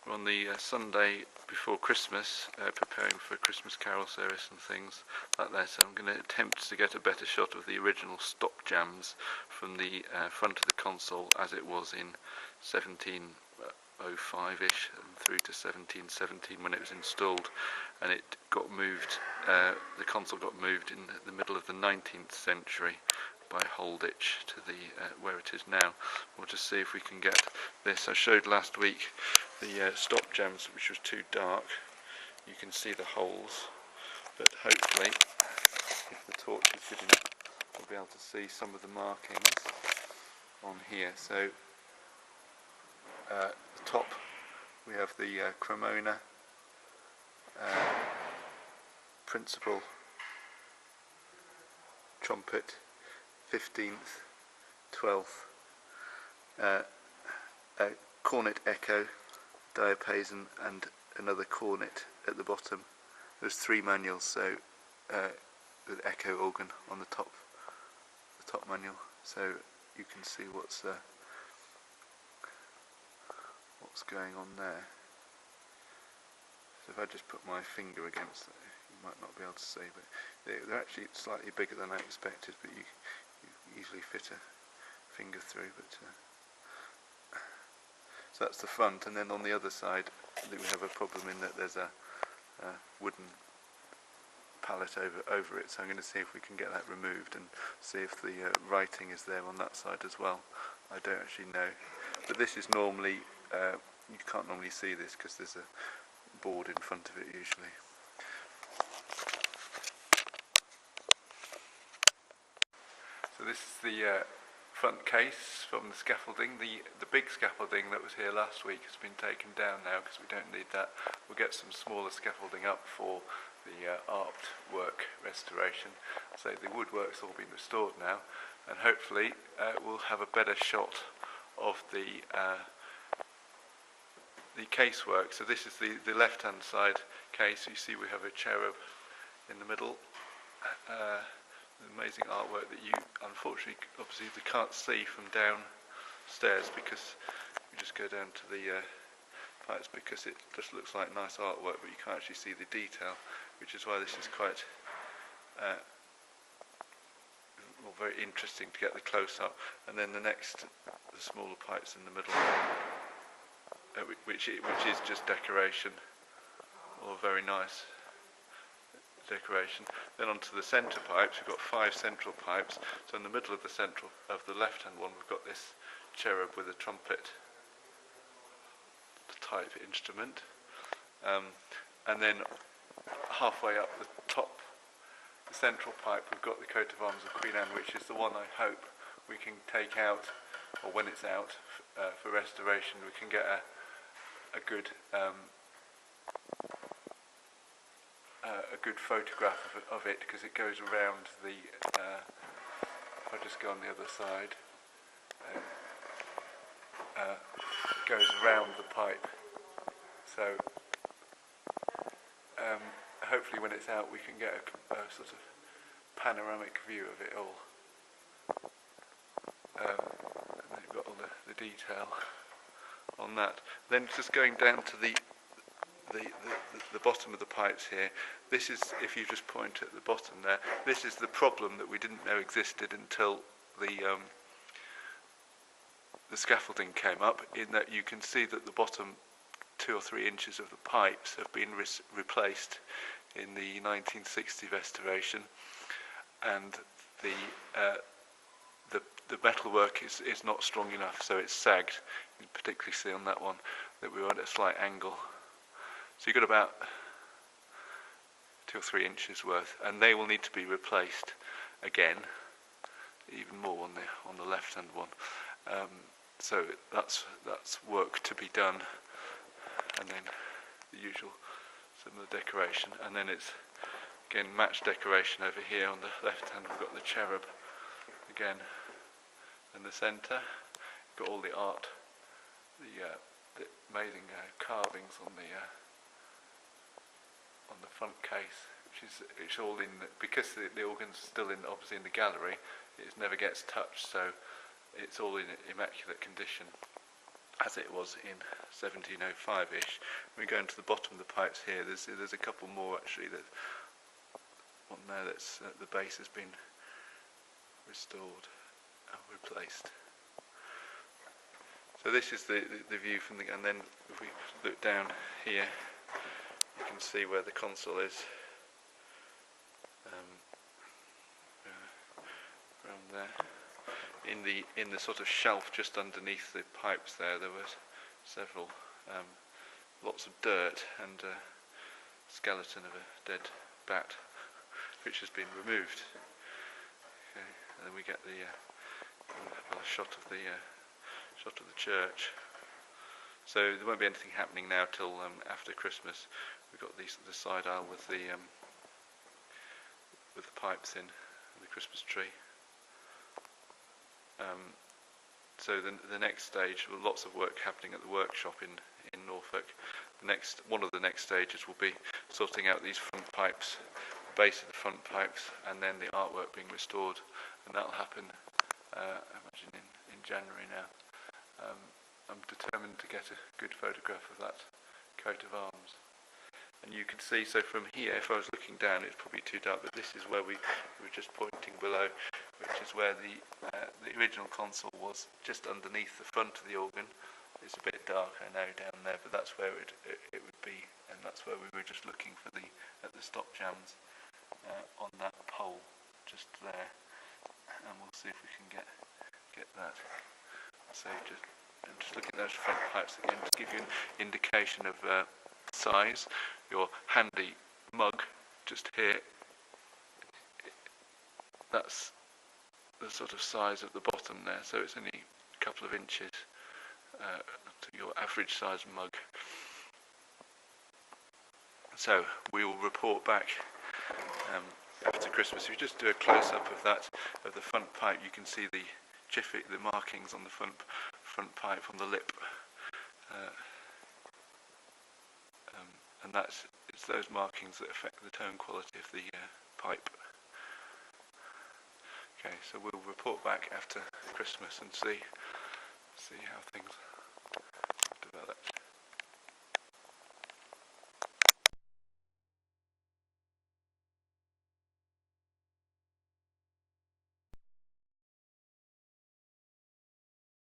We're on the Sunday before Christmas, preparing for a Christmas carol service and things like that, so I'm going to attempt to get a better shot of the original stop jams from the front of the console as it was in 1705-ish and through to 1717 when it was installed, and it got moved, the console got moved in the middle of the 19th century by Holditch to the where it is now. We'll just see if we can get this. I showed last week the stop jams, which was too dark. You can see the holes, but hopefully, if the torch is good enough, we'll be able to see some of the markings on here. So, the top we have the Cremona principal trumpet, 15th, 12th, a cornet echo, diapason, and another cornet at the bottom. There's 3 manuals, so with echo organ on the top manual, so you can see what's going on there. So if I just put my finger against it, you might not be able to see, but they're actually slightly bigger than I expected, but you easily fit a finger through. But so that's the front, and then on the other side we have a problem in that there's a wooden pallet over it, so I'm going to see if we can get that removed and see if the writing is there on that side as well. I don't actually know, but this is normally, you can't normally see this because there's a board in front of it usually. So this is the front case from the scaffolding. The big scaffolding that was here last week has been taken down now because we don't need that. We'll get some smaller scaffolding up for the artwork restoration. So the woodwork's all been restored now, and hopefully we'll have a better shot of the casework. So this is the left-hand side case. You see we have a cherub in the middle. Amazing artwork that you unfortunately obviously can't see from downstairs because you just go down to the pipes, because it just looks like nice artwork, but you can't actually see the detail, which is why this is quite very interesting to get the close-up. And then the smaller pipes in the middle, which is just decoration, or very nice decoration. Then onto the centre pipes, we've got 5 central pipes. So in the middle of the left-hand one, we've got this cherub with a trumpet type instrument, and then halfway up the top, the central pipe, we've got the coat of arms of Queen Anne, which is the one I hope we can take out, or when it's out for restoration, we can get a good photograph of it, because it goes around the, if I just go on the other side, it goes around the pipe, so hopefully when it's out we can get a sort of panoramic view of it all, and then you've got all the detail on that. Then just going down to the bottom of the pipes here, this is, if you just point at the bottom there, this is the problem that we didn't know existed until the scaffolding came up, in that you can see that the bottom 2 or 3 inches of the pipes have been replaced in the 1960 restoration, and the metalwork is not strong enough, so it's sagged. You can particularly see on that one that we were at a slight angle. So you've got about 2 or 3 inches worth, and they will need to be replaced again, even more on the left-hand one. So that's work to be done, and then the usual similar decoration, and then it's again matched decoration over here on the left-hand. We've got the cherub again in the centre. Got all the art, the amazing carvings on the front case, it's all in, because the organ's still obviously in the gallery, it never gets touched, so it's all in immaculate condition. as it was in 1705-ish. We go into the bottom of the pipes here. There's a couple more actually. That one there that's the base has been restored and replaced. So this is the view from and then if we look down here, you can see where the console is. Around there, in the sort of shelf just underneath the pipes there was several lots of dirt and a skeleton of a dead bat, which has been removed. Okay, and then we get the shot of the church. So there won't be anything happening now till after Christmas. We've got the side aisle with the pipes in and the Christmas tree. So the next stage, well, lots of work happening at the workshop in Norfolk. One of the next stages will be sorting out these front pipes, the base of the front pipes, and then the artwork being restored, and that'll happen, I imagine, in January now. I'm determined to get a good photograph of that coat of arms. And you can see, so from here, if I was looking down, it's probably too dark, but this is where we were just pointing below, which is where the original console was, just underneath the front of the organ. It's a bit darker now down there, but that's where it would be, and that's where we were just looking for at the stop jams on that pole just there, and we'll see if we can get that. So I'm just looking at those front pipes again to give you an indication of size. Your handy mug just here, that's the sort of size at the bottom there, so it's only a couple of inches to your average size mug. So we will report back after Christmas. If you just do a close-up of the front pipe, you can see the markings on the front pipe on the lip, and it's those markings that affect the tone quality of the pipe. Okay, so we'll report back after Christmas and see how things develop.